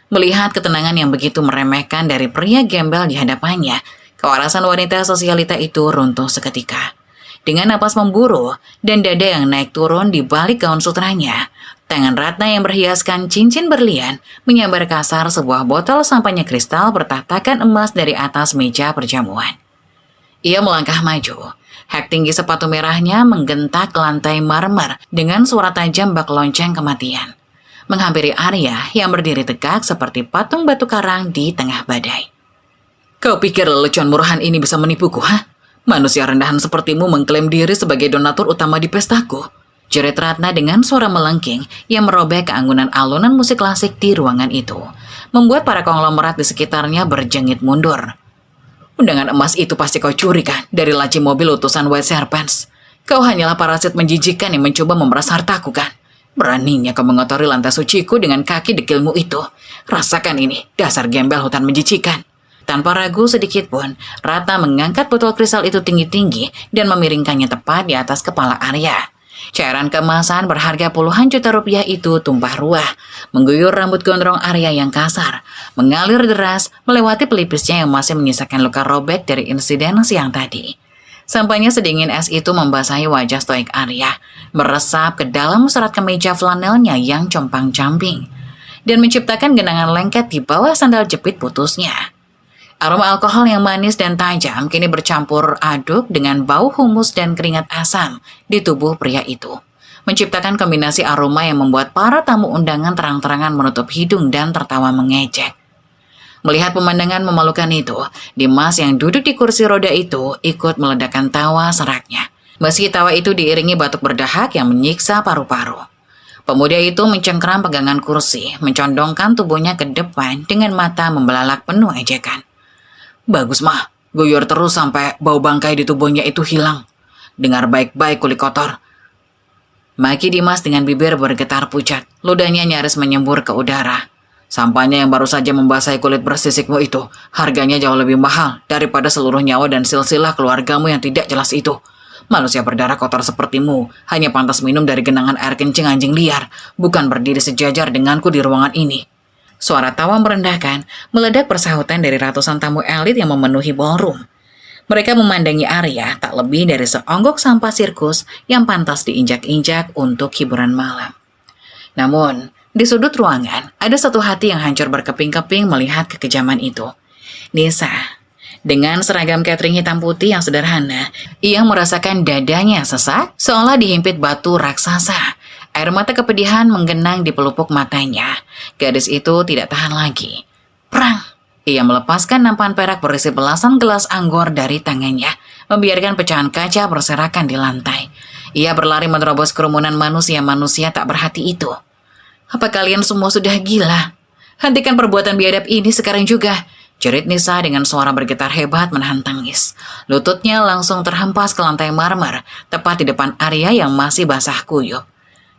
Melihat ketenangan yang begitu meremehkan dari pria gembel di hadapannya, kewarasan wanita sosialita itu runtuh seketika. Dengan napas memburu dan dada yang naik turun di balik gaun sutranya, tangan Ratna yang berhiaskan cincin berlian menyambar kasar sebuah botol sampahnya kristal bertatakan emas dari atas meja perjamuan. Ia melangkah maju. Hak tinggi sepatu merahnya menggentak lantai marmer dengan suara tajam bak lonceng kematian. Menghampiri Arya yang berdiri tegak seperti patung batu karang di tengah badai. Kau pikir lelucon murahan ini bisa menipuku, ha? Manusia rendahan sepertimu mengklaim diri sebagai donatur utama di pestaku. Jerit Ratna dengan suara melengking yang merobek keanggunan alunan musik klasik di ruangan itu, membuat para konglomerat di sekitarnya berjengit mundur. Undangan emas itu pasti kau curi kan dari laci mobil utusan White Serpents. Kau hanyalah parasit menjijikan yang mencoba memeras hartaku kan? Beraninya kau mengotori lantai suciku dengan kaki dekilmu itu. Rasakan ini, dasar gembel hutan menjijikan. Tanpa ragu sedikit pun, Ratna mengangkat botol kristal itu tinggi-tinggi dan memiringkannya tepat di atas kepala Arya. Cairan kemasan berharga puluhan juta rupiah itu tumpah ruah, mengguyur rambut gondrong Arya yang kasar, mengalir deras melewati pelipisnya yang masih menyisakan luka robek dari insiden siang tadi. Sampainya sedingin es itu membasahi wajah stoik Arya, meresap ke dalam serat kemeja flanelnya yang compang-camping, dan menciptakan genangan lengket di bawah sandal jepit putusnya. Aroma alkohol yang manis dan tajam kini bercampur aduk dengan bau humus dan keringat asam di tubuh pria itu, menciptakan kombinasi aroma yang membuat para tamu undangan terang-terangan menutup hidung dan tertawa mengejek. Melihat pemandangan memalukan itu, Dimas yang duduk di kursi roda itu ikut meledakkan tawa seraknya. Meski tawa itu diiringi batuk berdahak yang menyiksa paru-paru. Pemuda itu mencengkram pegangan kursi, mencondongkan tubuhnya ke depan dengan mata membelalak penuh ejekan. Bagus mah, guyur terus sampai bau bangkai di tubuhnya itu hilang. Dengar baik-baik kulit kotor. Maki Dimas dengan bibir bergetar pucat, ludahnya nyaris menyembur ke udara. Sampahnya yang baru saja membasahi kulit bersisikmu itu, harganya jauh lebih mahal daripada seluruh nyawa dan silsilah keluargamu yang tidak jelas itu. Manusia berdarah kotor sepertimu hanya pantas minum dari genangan air kencing anjing liar, bukan berdiri sejajar denganku di ruangan ini. Suara tawa merendahkan meledak persahutan dari ratusan tamu elit yang memenuhi ballroom. Mereka memandangi Arya tak lebih dari seonggok sampah sirkus yang pantas diinjak-injak untuk hiburan malam. Namun, di sudut ruangan, ada satu hati yang hancur berkeping-keping melihat kekejaman itu. Nisa, dengan seragam catering hitam putih yang sederhana, ia merasakan dadanya sesak seolah dihimpit batu raksasa. Air mata kepedihan menggenang di pelupuk matanya. Gadis itu tidak tahan lagi. Prang! Ia melepaskan nampan perak berisi belasan gelas anggur dari tangannya, membiarkan pecahan kaca berserakan di lantai. Ia berlari menerobos kerumunan manusia-manusia tak berhati itu. Apa kalian semua sudah gila? Hentikan perbuatan biadab ini sekarang juga, jerit Nisa dengan suara bergetar hebat menahan tangis. Lututnya langsung terhempas ke lantai marmer, tepat di depan Arya yang masih basah kuyup.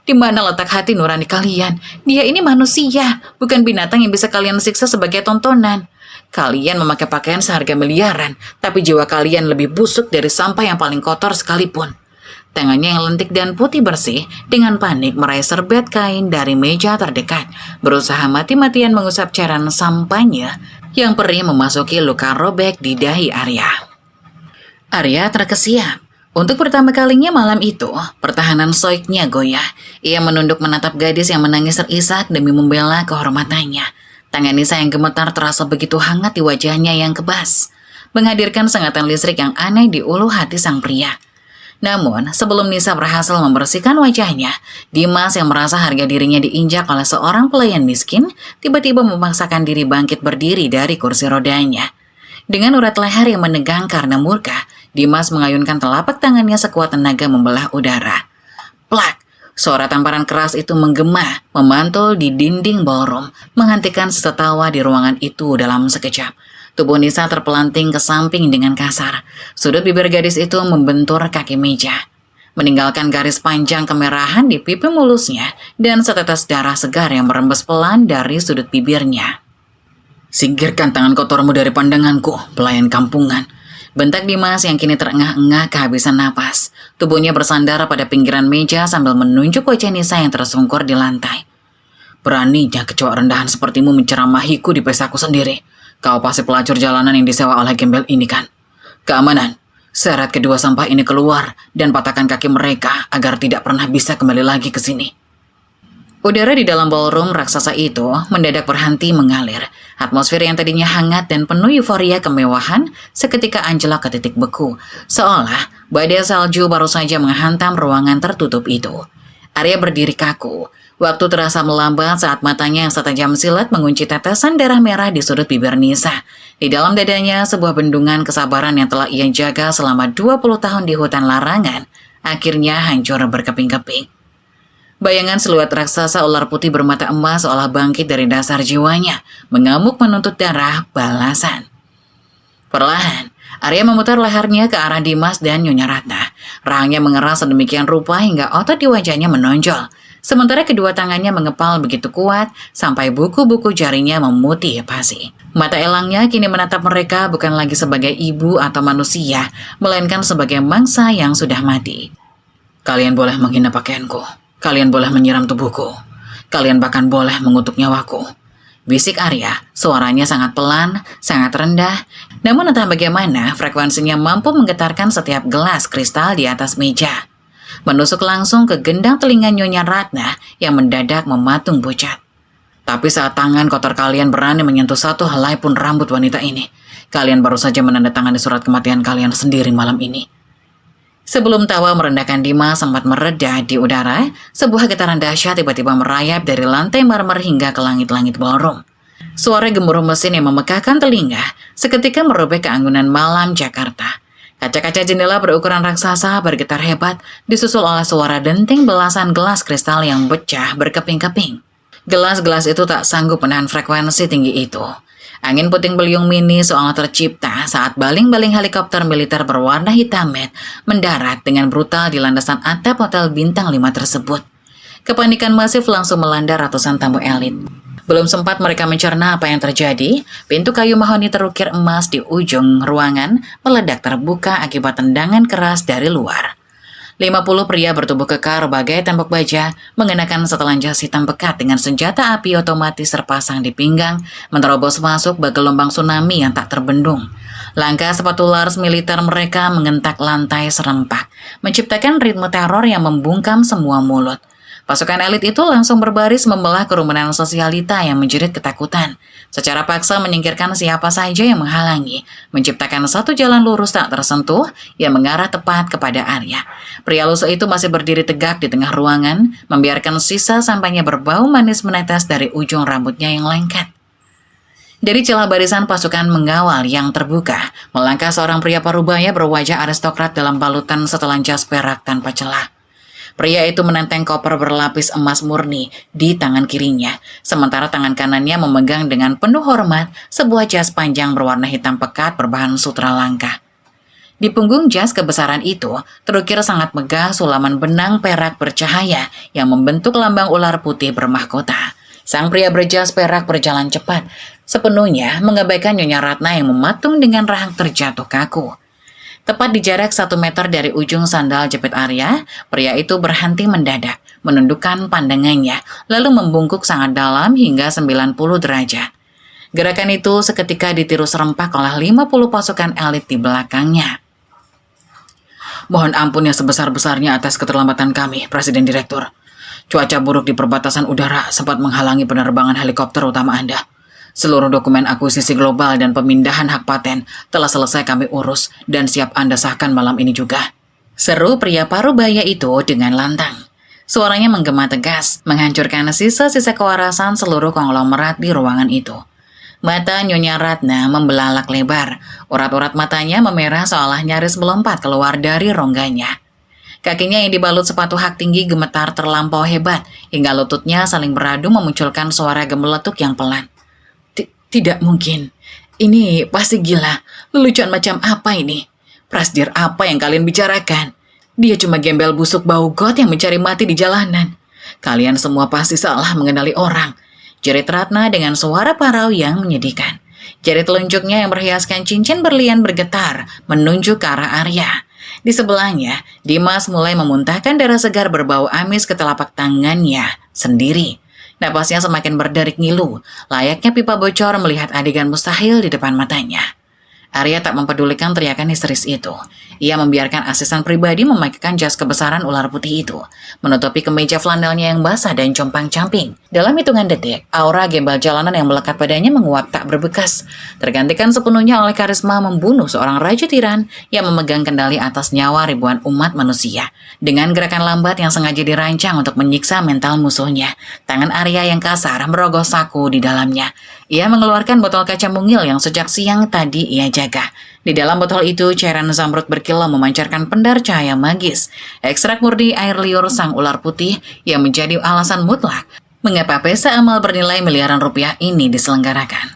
Di mana letak hati nurani kalian? Dia ini manusia, bukan binatang yang bisa kalian siksa sebagai tontonan. Kalian memakai pakaian seharga miliaran, tapi jiwa kalian lebih busuk dari sampah yang paling kotor sekalipun. Tangannya yang lentik dan putih bersih dengan panik meraih serbet kain dari meja terdekat, berusaha mati-matian mengusap cairan sampahnya yang perih memasuki luka robek di dahi Arya. Arya terkesiap. Untuk pertama kalinya malam itu, pertahanan stoiknya goyah. Ia menunduk menatap gadis yang menangis terisak demi membela kehormatannya. Tangan Nisa yang gemetar terasa begitu hangat di wajahnya yang kebas, menghadirkan sengatan listrik yang aneh di ulu hati sang pria. Namun, sebelum Nisa berhasil membersihkan wajahnya, Dimas yang merasa harga dirinya diinjak oleh seorang pelayan miskin, tiba-tiba memaksakan diri bangkit berdiri dari kursi rodanya. Dengan urat leher yang menegang karena murka, Dimas mengayunkan telapak tangannya sekuat tenaga membelah udara. Plak! Suara tamparan keras itu menggema, memantul di dinding ballroom, menghentikan sesetawa di ruangan itu dalam sekejap. Tubuh Nisa terpelanting ke samping dengan kasar. Sudut bibir gadis itu membentur kaki meja, meninggalkan garis panjang kemerahan di pipi mulusnya dan setetes darah segar yang merembes pelan dari sudut bibirnya. Singkirkan tangan kotormu dari pandanganku, pelayan kampungan. Bentak Dimas yang kini terengah-engah kehabisan napas. Tubuhnya bersandar pada pinggiran meja sambil menunjuk wajah Nisa yang tersungkur di lantai. Beraninya kecoa rendahan sepertimu menceramahiku di pesaku sendiri. Kau pasti pelacur jalanan yang disewa oleh gembel ini kan? Keamanan, seret kedua sampah ini keluar dan patahkan kaki mereka agar tidak pernah bisa kembali lagi ke sini. Udara di dalam ballroom raksasa itu mendadak berhenti mengalir. Atmosfer yang tadinya hangat dan penuh euforia kemewahan seketika anjlok ke titik beku, seolah badai salju baru saja menghantam ruangan tertutup itu. Arya berdiri kaku. Waktu terasa melambat saat matanya yang setajam silet mengunci tetesan darah merah di sudut bibir Nisa. Di dalam dadanya sebuah bendungan kesabaran yang telah ia jaga selama 20 tahun di hutan larangan, akhirnya hancur berkeping-keping. Bayangan siluet raksasa ular putih bermata emas seolah bangkit dari dasar jiwanya, mengamuk menuntut darah balasan. Perlahan, Arya memutar lehernya ke arah Dimas dan Nyonya Ratna. Rahangnya mengeras sedemikian rupa hingga otot di wajahnya menonjol. Sementara kedua tangannya mengepal begitu kuat sampai buku-buku jarinya memutih pasi. Mata elangnya kini menatap mereka bukan lagi sebagai ibu atau manusia, melainkan sebagai mangsa yang sudah mati. Kalian boleh menghina pakaianku. Kalian boleh menyiram tubuhku. Kalian bahkan boleh mengutuk nyawaku. Bisik Arya, suaranya sangat pelan, sangat rendah. Namun entah bagaimana frekuensinya mampu menggetarkan setiap gelas kristal di atas meja. Menusuk langsung ke gendang telinga Nyonya Ratna yang mendadak mematung pucat. Tapi saat tangan kotor kalian berani menyentuh satu helai pun rambut wanita ini, kalian baru saja menandatangani surat kematian kalian sendiri malam ini. Sebelum tawa merendahkan Dimas sempat mereda di udara, sebuah getaran dahsyat tiba-tiba merayap dari lantai marmer hingga ke langit-langit ballroom. Suara gemuruh mesin yang memekakkan telinga seketika merobek keanggunan malam Jakarta. Kaca-kaca jendela berukuran raksasa bergetar hebat, disusul oleh suara denting belasan gelas kristal yang pecah berkeping-keping. Gelas-gelas itu tak sanggup menahan frekuensi tinggi itu. Angin puting beliung mini seolah tercipta saat baling-baling helikopter militer berwarna hitam matte mendarat dengan brutal di landasan atap hotel bintang 5 tersebut. Kepanikan masif langsung melanda ratusan tamu elit. Belum sempat mereka mencerna apa yang terjadi, pintu kayu mahoni terukir emas di ujung ruangan meledak terbuka akibat tendangan keras dari luar. 50 pria bertubuh kekar bagai tembok baja, mengenakan setelan jas hitam pekat dengan senjata api otomatis terpasang di pinggang, menerobos masuk bak gelombang tsunami yang tak terbendung. Langkah sepatu laras militer mereka mengentak lantai serempak, menciptakan ritme teror yang membungkam semua mulut. Pasukan elit itu langsung berbaris membelah kerumunan sosialita yang menjerit ketakutan. Secara paksa menyingkirkan siapa saja yang menghalangi, menciptakan satu jalan lurus tak tersentuh yang mengarah tepat kepada Arya. Pria lusuh itu masih berdiri tegak di tengah ruangan, membiarkan sisa sampainya berbau manis menetes dari ujung rambutnya yang lengket. Dari celah barisan pasukan mengawal yang terbuka, melangkah seorang pria parubaya berwajah aristokrat dalam balutan setelan jas perak tanpa celah. Pria itu menenteng koper berlapis emas murni di tangan kirinya, sementara tangan kanannya memegang dengan penuh hormat sebuah jas panjang berwarna hitam pekat berbahan sutra langka. Di punggung jas kebesaran itu, terukir sangat megah sulaman benang perak bercahaya yang membentuk lambang ular putih bermahkota. Sang pria berjas perak berjalan cepat, sepenuhnya mengabaikan Nyonya Ratna yang mematung dengan rahang terjatuh kaku. Tepat di jarak 1 meter dari ujung sandal jepit Arya, pria itu berhenti mendadak, menundukkan pandangannya, lalu membungkuk sangat dalam hingga 90 derajat. Gerakan itu seketika ditiru serempak oleh 50 pasukan elit di belakangnya. Mohon ampun yang sebesar-besarnya atas keterlambatan kami, Presiden Direktur. Cuaca buruk di perbatasan udara sempat menghalangi penerbangan helikopter utama Anda. Seluruh dokumen akuisisi global dan pemindahan hak paten telah selesai kami urus dan siap Anda sahkan malam ini juga. Seru pria parubaya itu dengan lantang. Suaranya menggema tegas, menghancurkan sisa-sisa kewarasan seluruh konglomerat di ruangan itu. Mata Nyonya Ratna membelalak lebar, urat-urat matanya memerah seolah nyaris melompat keluar dari rongganya. Kakinya yang dibalut sepatu hak tinggi gemetar terlampau hebat, hingga lututnya saling beradu memunculkan suara gemeletuk yang pelan. Tidak mungkin. Ini pasti gila. Lelucon macam apa ini? Prasdir apa yang kalian bicarakan? Dia cuma gembel busuk bau got yang mencari mati di jalanan. Kalian semua pasti salah mengenali orang. Jerit Ratna dengan suara parau yang menyedihkan. Jari telunjuknya yang berhiaskan cincin berlian bergetar, menunjuk ke arah Arya. Di sebelahnya, Dimas mulai memuntahkan darah segar berbau amis ke telapak tangannya sendiri. Napasnya semakin berderik ngilu, layaknya pipa bocor melihat adegan mustahil di depan matanya. Arya tak mempedulikan teriakan histeris itu. Ia membiarkan asisten pribadi memakaikan jas kebesaran ular putih itu, menutupi kemeja flanelnya yang basah dan compang-camping. Dalam hitungan detik, aura gembel jalanan yang melekat padanya menguap tak berbekas, tergantikan sepenuhnya oleh karisma membunuh seorang raja tiran yang memegang kendali atas nyawa ribuan umat manusia. Dengan gerakan lambat yang sengaja dirancang untuk menyiksa mental musuhnya, tangan Arya yang kasar merogoh saku di dalamnya. Ia mengeluarkan botol kaca mungil yang sejak siang tadi ia jaga. Di dalam botol itu, cairan zamrud berkilau memancarkan pendar cahaya magis. Ekstrak murni air liur sang ular putih yang menjadi alasan mutlak mengapa pesta amal bernilai miliaran rupiah ini diselenggarakan.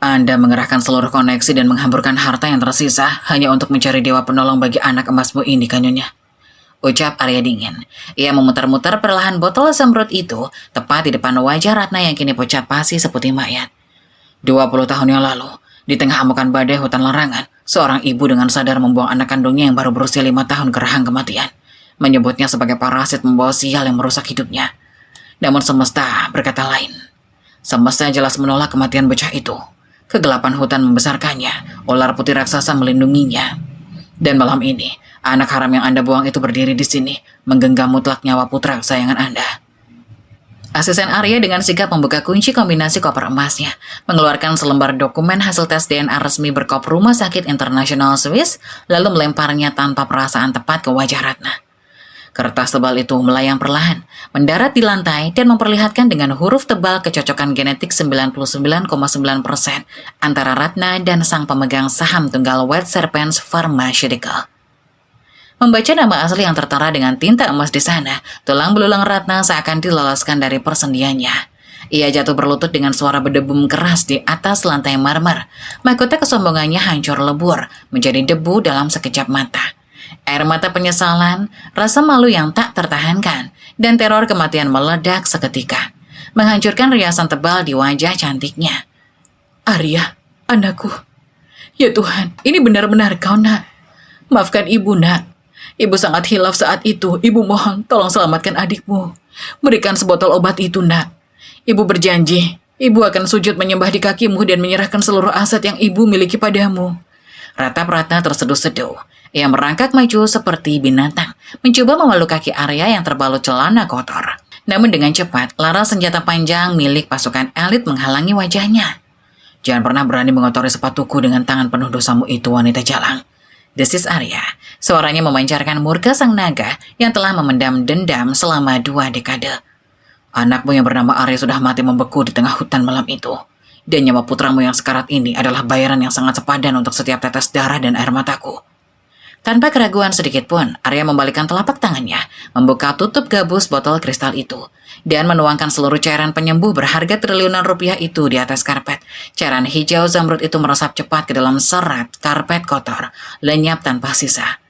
Anda mengerahkan seluruh koneksi dan menghamburkan harta yang tersisa hanya untuk mencari dewa penolong bagi anak emasmu ini, kan Nyonya? Ucap Arya dingin. Ia memutar-mutar perlahan botol zamrud itu tepat di depan wajah Ratna yang kini pucat pasi seputih mayat. 20 tahun yang lalu, di tengah amukan badai hutan larangan, seorang ibu dengan sadar membuang anak kandungnya yang baru berusia 5 tahun ke rahang kematian. Menyebutnya sebagai parasit membawa sial yang merusak hidupnya. Namun semesta berkata lain. Semesta jelas menolak kematian bocah itu. Kegelapan hutan membesarkannya, ular putih raksasa melindunginya. Dan malam ini, anak haram yang Anda buang itu berdiri di sini, menggenggam mutlak nyawa putra kesayangan Anda. Asisten Arya dengan sigap membuka kunci kombinasi koper emasnya, mengeluarkan selembar dokumen hasil tes DNA resmi berkop Rumah Sakit Internasional Swiss, lalu melemparnya tanpa perasaan tepat ke wajah Ratna. Kertas tebal itu melayang perlahan, mendarat di lantai dan memperlihatkan dengan huruf tebal kecocokan genetik 99,9% antara Ratna dan sang pemegang saham tunggal White Serpents Pharmaceutical. Membaca nama asli yang tertera dengan tinta emas di sana, tulang belulang Ratna seakan diloloskan dari persendiannya. Ia jatuh berlutut dengan suara berdebum keras di atas lantai marmer. Mahkota kesombongannya hancur lebur, menjadi debu dalam sekejap mata. Air mata penyesalan, rasa malu yang tak tertahankan, dan teror kematian meledak seketika. menghancurkan riasan tebal di wajah cantiknya. Arya, anakku. Ya Tuhan, ini benar-benar kau, nak. Maafkan ibu, nak. Ibu sangat hilaf saat itu. Ibu mohon, tolong selamatkan adikmu. Berikan sebotol obat itu, nak. Ibu berjanji, ibu akan sujud menyembah di kakimu dan menyerahkan seluruh aset yang ibu miliki padamu. Ratap Ratna terseduh-seduh. Ia merangkak maju seperti binatang, mencoba memeluk kaki Arya yang terbalut celana kotor. Namun dengan cepat, laras senjata panjang milik pasukan elit menghalangi wajahnya. Jangan pernah berani mengotori sepatuku dengan tangan penuh dosamu itu, wanita jalang. Desis Arya. Suaranya memancarkan murka sang naga yang telah memendam dendam selama 2 dekade. Anakmu yang bernama Arya sudah mati membeku di tengah hutan malam itu. Dan nyawa putramu yang sekarat ini adalah bayaran yang sangat sepadan untuk setiap tetes darah dan air mataku. Tanpa keraguan sedikit pun, Arya membalikkan telapak tangannya, membuka tutup gabus botol kristal itu, dan menuangkan seluruh cairan penyembuh berharga triliunan rupiah itu di atas karpet. Cairan hijau zamrud itu meresap cepat ke dalam serat karpet kotor, lenyap tanpa sisa.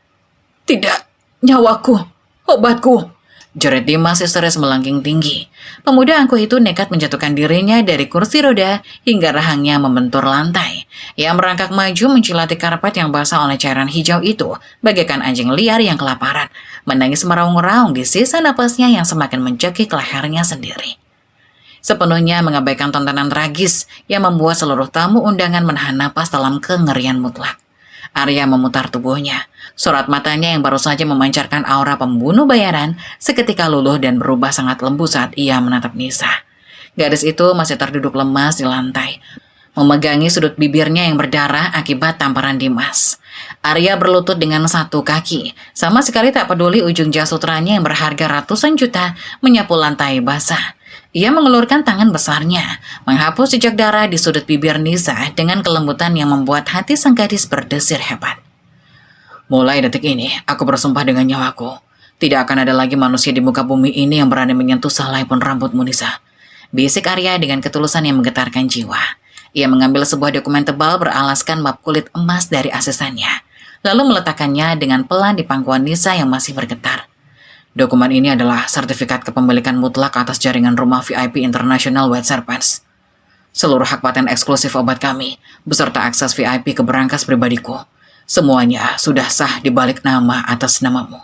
Tidak, nyawaku, obatku. Jerit Dimas histeris melengking tinggi. Pemuda angkuh itu nekat menjatuhkan dirinya dari kursi roda hingga rahangnya membentur lantai. Ia merangkak maju mencilati karpet yang basah oleh cairan hijau itu, bagaikan anjing liar yang kelaparan, menangis meraung-raung di sisa napasnya yang semakin mencekik lehernya sendiri. Sepenuhnya mengabaikan tontonan tragis yang membuat seluruh tamu undangan menahan napas dalam kengerian mutlak. Arya memutar tubuhnya. Sorot matanya yang baru saja memancarkan aura pembunuh bayaran seketika luluh dan berubah sangat lembut saat ia menatap Nisa. Gadis itu masih terduduk lemas di lantai, memegangi sudut bibirnya yang berdarah akibat tamparan Dimas. Arya berlutut dengan satu kaki, sama sekali tak peduli ujung jas sutranya yang berharga ratusan juta menyapu lantai basah. Ia mengelurkan tangan besarnya, menghapus jejak darah di sudut bibir Nisa dengan kelembutan yang membuat hati sang gadis berdesir hebat. Mulai detik ini, aku bersumpah dengan nyawaku. Tidak akan ada lagi manusia di muka bumi ini yang berani menyentuh sehelai pun rambutmu, Nisa. Bisik Arya dengan ketulusan yang menggetarkan jiwa. Ia mengambil sebuah dokumen tebal beralaskan map kulit emas dari asistennya, lalu meletakkannya dengan pelan di pangkuan Nisa yang masih bergetar. Dokumen ini adalah sertifikat kepemilikan mutlak atas jaringan rumah VIP International White Serpents. Seluruh hak paten eksklusif obat kami, beserta akses VIP ke berangkas pribadiku. Semuanya sudah sah di balik nama atas namamu.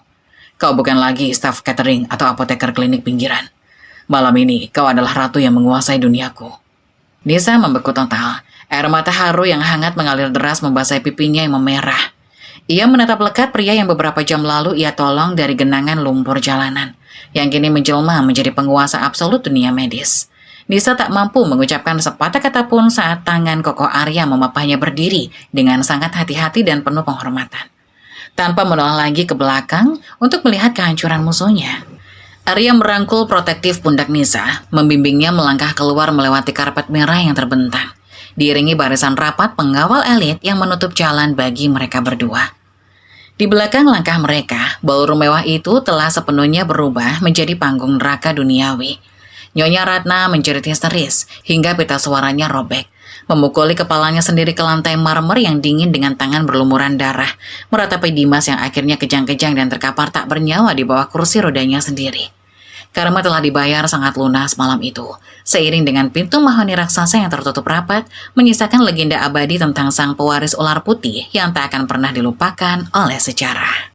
Kau bukan lagi staf catering atau apoteker klinik pinggiran. Malam ini kau adalah ratu yang menguasai duniaku. Nisa membeku total. Air mata haru yang hangat mengalir deras membasahi pipinya yang memerah. Ia menatap lekat pria yang beberapa jam lalu ia tolong dari genangan lumpur jalanan, yang kini menjelma menjadi penguasa absolut dunia medis. Nisa tak mampu mengucapkan sepatah kata pun saat tangan kokoh Arya memapahnya berdiri dengan sangat hati-hati dan penuh penghormatan. Tanpa menoleh lagi ke belakang untuk melihat kehancuran musuhnya, Arya merangkul protektif pundak Nisa, membimbingnya melangkah keluar melewati karpet merah yang terbentang, diiringi barisan rapat pengawal elit yang menutup jalan bagi mereka berdua. Di belakang langkah mereka, ballroom mewah itu telah sepenuhnya berubah menjadi panggung neraka duniawi. Nyonya Ratna menjerit histeris hingga pita suaranya robek, memukuli kepalanya sendiri ke lantai marmer yang dingin dengan tangan berlumuran darah, meratapi Dimas yang akhirnya kejang-kejang dan terkapar tak bernyawa di bawah kursi rodanya sendiri. Karma telah dibayar sangat lunas malam itu, seiring dengan pintu mahoni raksasa yang tertutup rapat, menyisakan legenda abadi tentang sang pewaris ular putih yang tak akan pernah dilupakan oleh sejarah.